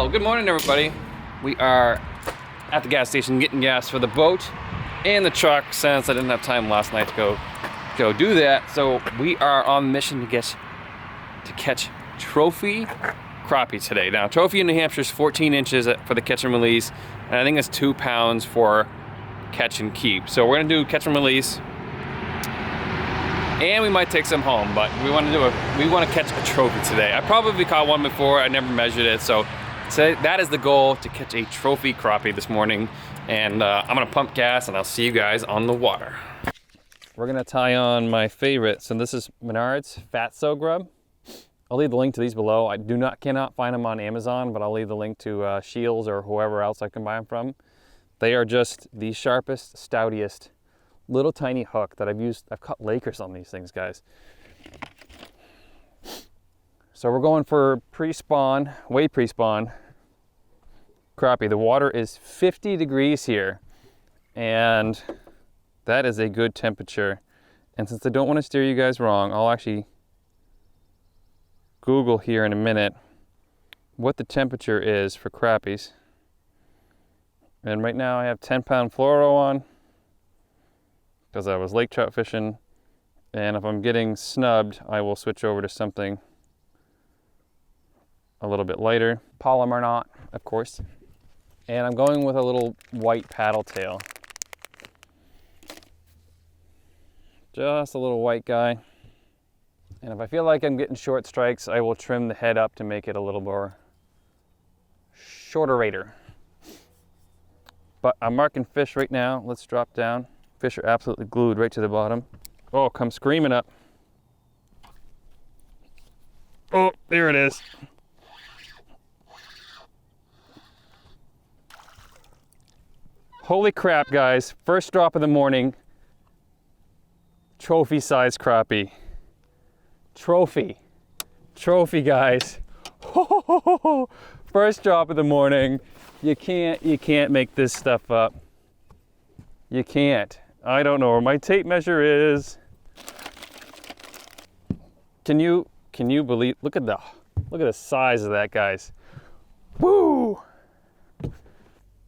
Well, good morning, everybody. We are at the gas station getting gas for the boat and the truck since I didn't have time last night to go do that. So we are on a mission to catch trophy crappie today. Now, trophy in New Hampshire is 14 inches for the catch and release, and I think it's 2 pounds for catch and keep. So we're gonna do catch and release, and we might take some home, but we want to catch a trophy today. I probably caught one before. I never measured it, so that is the goal, to catch a trophy crappie this morning. And I'm gonna pump gas, and I'll see you guys on the water. We're gonna tie on my favorite. So this is Menards Fatso Grub. I'll leave the link to these below. I cannot find them on Amazon, but I'll leave the link to Shields or whoever else I can buy them from. They are just the sharpest, stoutiest, little tiny hook that I've used. I've caught Lakers on these things, guys. So we're going for pre-spawn, way pre-spawn crappie. The water is 50 degrees here, and that is a good temperature. And since I don't want to steer you guys wrong, I'll actually Google here in a minute what the temperature is for crappies. And right now I have 10-pound fluoro on because I was lake trout fishing, and if I'm getting snubbed, I will switch over to something a little bit lighter. Polymer knot, of course. And I'm going with a little white paddle tail. Just a little white guy. And if I feel like I'm getting short strikes, I will trim the head up to make it a little more shorter rater. But I'm marking fish right now. Let's drop down. Fish are absolutely glued right to the bottom. Oh, come screaming up. Oh, there it is. Holy crap, guys. First drop of the morning. Trophy size crappie. Trophy, guys. First drop of the morning. You can't make this stuff up. You can't. I don't know where my tape measure is. Can you believe? Look at the size of that, guys. Woo!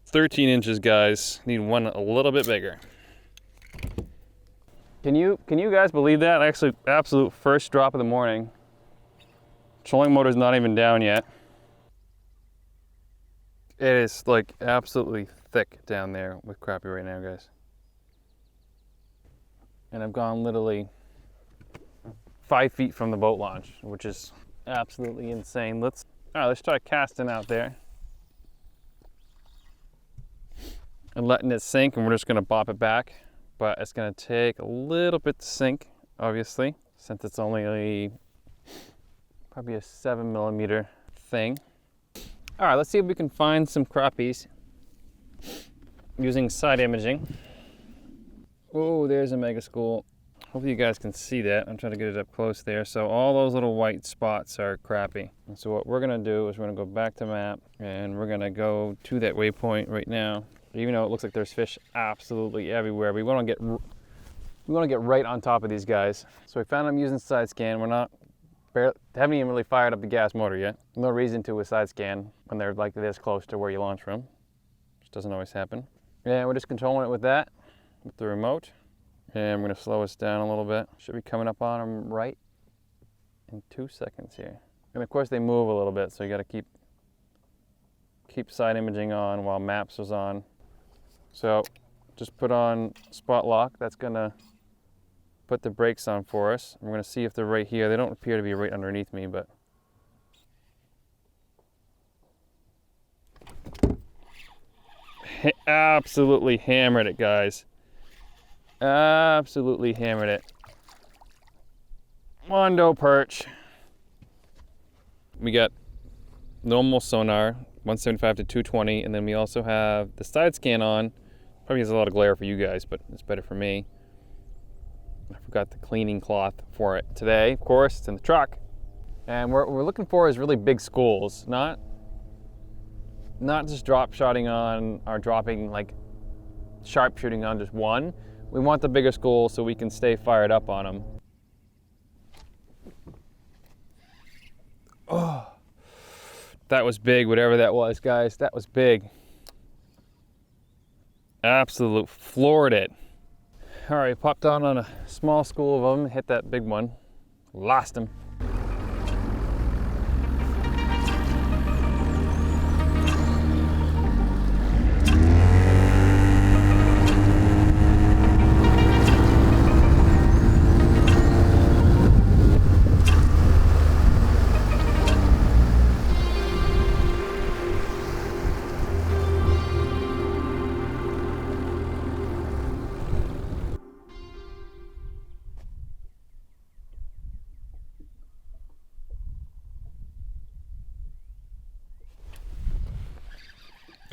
13 inches, guys. Need one a little bit bigger. Can you guys believe that? Actually, absolute first drop of the morning. Trolling motor's not even down yet. It is like absolutely thick down there with crappie right now, guys. And I've gone literally 5 feet from the boat launch, which is absolutely insane. All right, let's try casting out there and letting it sink, and we're just gonna bop it back. But it's gonna take a little bit to sink, obviously, since it's only probably a 7mm thing. All right, let's see if we can find some crappies using side imaging. Oh, there's a mega school. Hopefully you guys can see that. I'm trying to get it up close there. So all those little white spots are crappie. And so what we're gonna do is we're gonna go back to map, and we're gonna go to that waypoint right now. Even though it looks like there's fish absolutely everywhere, we want to get right on top of these guys. So we found them using side scan. Haven't even really fired up the gas motor yet. No reason to with side scan when they're like this close to where you launch from. Which doesn't always happen. And we're just controlling it with that, with the remote. And we're gonna slow us down a little bit. Should be coming up on them right in 2 seconds here. And of course they move a little bit, so you gotta keep side imaging on while maps is on. So just put on spot lock. That's gonna put the brakes on for us. We're gonna see if they're right here. They don't appear to be right underneath me, but absolutely hammered it, guys. Absolutely hammered it. Mondo perch. We got normal sonar, 175 to 220, and then we also have the side scan on. Probably has a lot of glare for you guys, but it's better for me. I forgot the cleaning cloth for it today. Of course, it's in the truck. And what we're looking for is really big schools, not just drop shotting on or dropping like sharp shooting on just one. We want the bigger schools so we can stay fired up on them. Oh, That was big, whatever that was, guys. That was big. Absolute floored it. All right, popped down on a small school of them, hit that big one, lost him.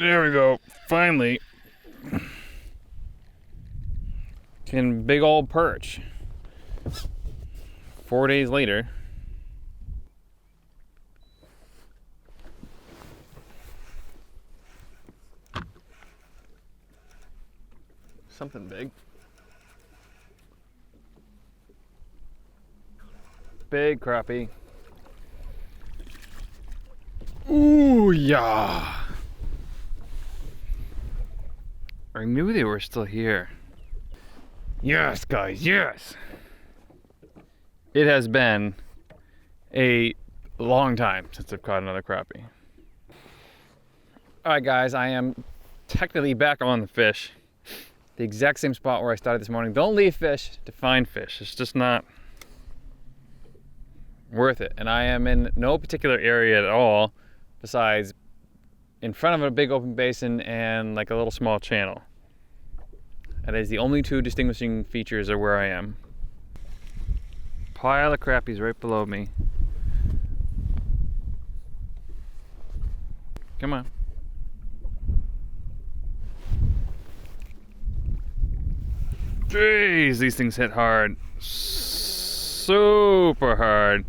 There we go, finally. Getting big old perch. 4 days later. Something big. Big crappie. Ooh, yeah. I knew they were still here. Yes, guys, yes. It has been a long time since I've caught another crappie. All right, guys, I am technically back on the fish. The exact same spot where I started this morning. Don't leave fish to find fish. It's just not worth it. And I am in no particular area at all besides in front of a big open basin and like a little small channel. That is the only two distinguishing features of where I am. Pile of crappies right below me. Come on. Jeez, these things hit hard. Super hard.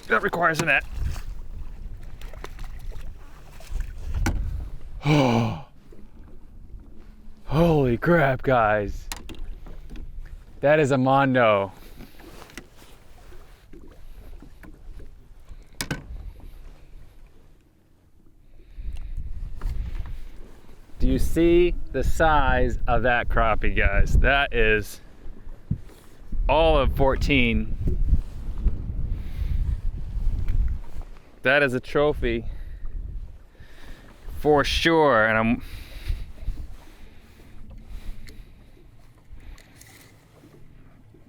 That requires a net. Oh, holy crap, guys. That is a mondo. Do you see the size of that crappie, guys? That is all of 14. That is a trophy for sure. And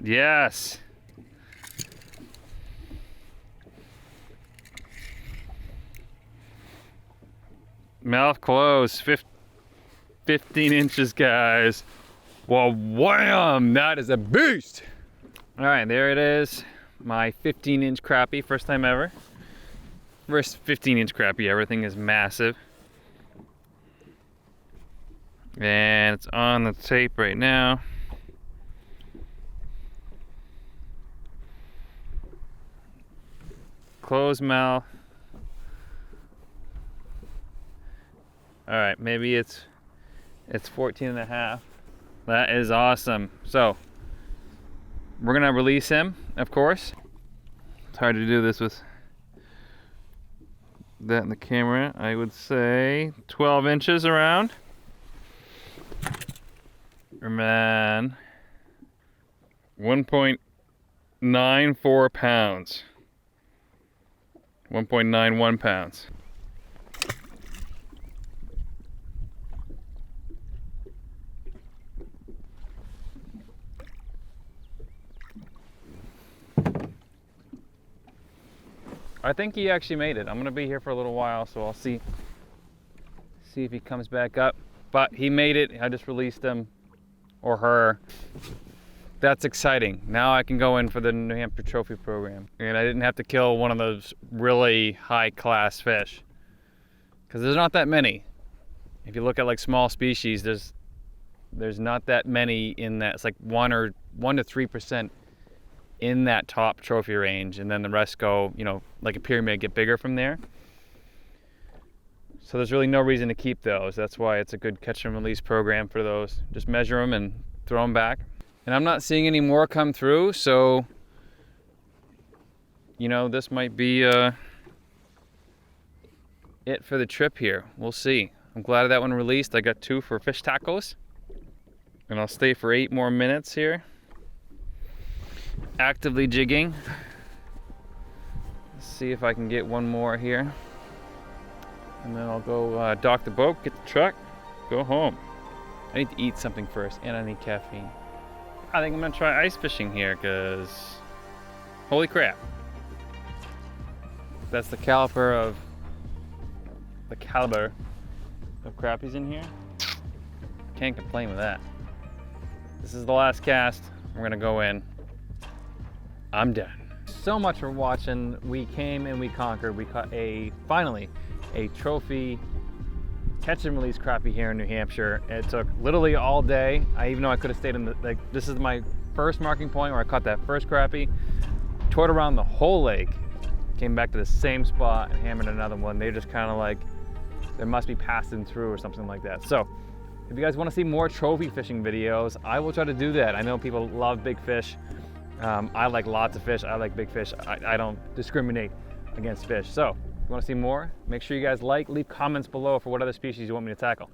yes. Mouth closed, 15 inches, guys. Well, wham, that is a beast. All right, there it is. My 15-inch crappie, first time ever. First 15-inch crappie, everything is massive. And it's on the tape right now. Closed mouth. All right, maybe it's 14 and a half. That is awesome. So we're gonna release him, of course. It's hard to do this with that in the camera. I would say 12 inches around. And then 1.94 pounds. 1.91 pounds. I think he actually made it. I'm gonna be here for a little while, so I'll see if he comes back up. But he made it. I just released him, or her. That's exciting. Now I can go in for the New Hampshire trophy program, and I didn't have to kill one of those really high-class fish, because there's not that many. If you look at like small species, there's not that many in that. It's like 1 to 3% in that top trophy range, and then the rest go, you know, like a pyramid, get bigger from there. So there's really no reason to keep those. That's why it's a good catch and release program for those. Just measure them and throw them back. And I'm not seeing any more come through, so you know, this might be it for the trip here. We'll see. I'm glad that one released. I got 2 for fish tacos. And I'll stay for 8 more minutes here. Actively jigging. Let's see if I can get 1 more here. And then I'll go dock the boat, get the truck, go home. I need to eat something first, and I need caffeine. I think I'm gonna try ice fishing here, because holy crap. That's the caliber of crappies in here. Can't complain with that. This is the last cast. We're gonna go in. I'm done. So much for watching. We came and we conquered. We caught finally a trophy catch and release crappie here in New Hampshire. It took literally all day. Even though I could have stayed in this is my first marking point where I caught that first crappie. Toured around the whole lake, came back to the same spot and hammered another one. They're just kind of like, they must be passing through or something like that. So if you guys want to see more trophy fishing videos, I will try to do that. I know people love big fish. I like lots of fish. I like big fish. I don't discriminate against fish. So if you want to see more, make sure you guys leave comments below for what other species you want me to tackle.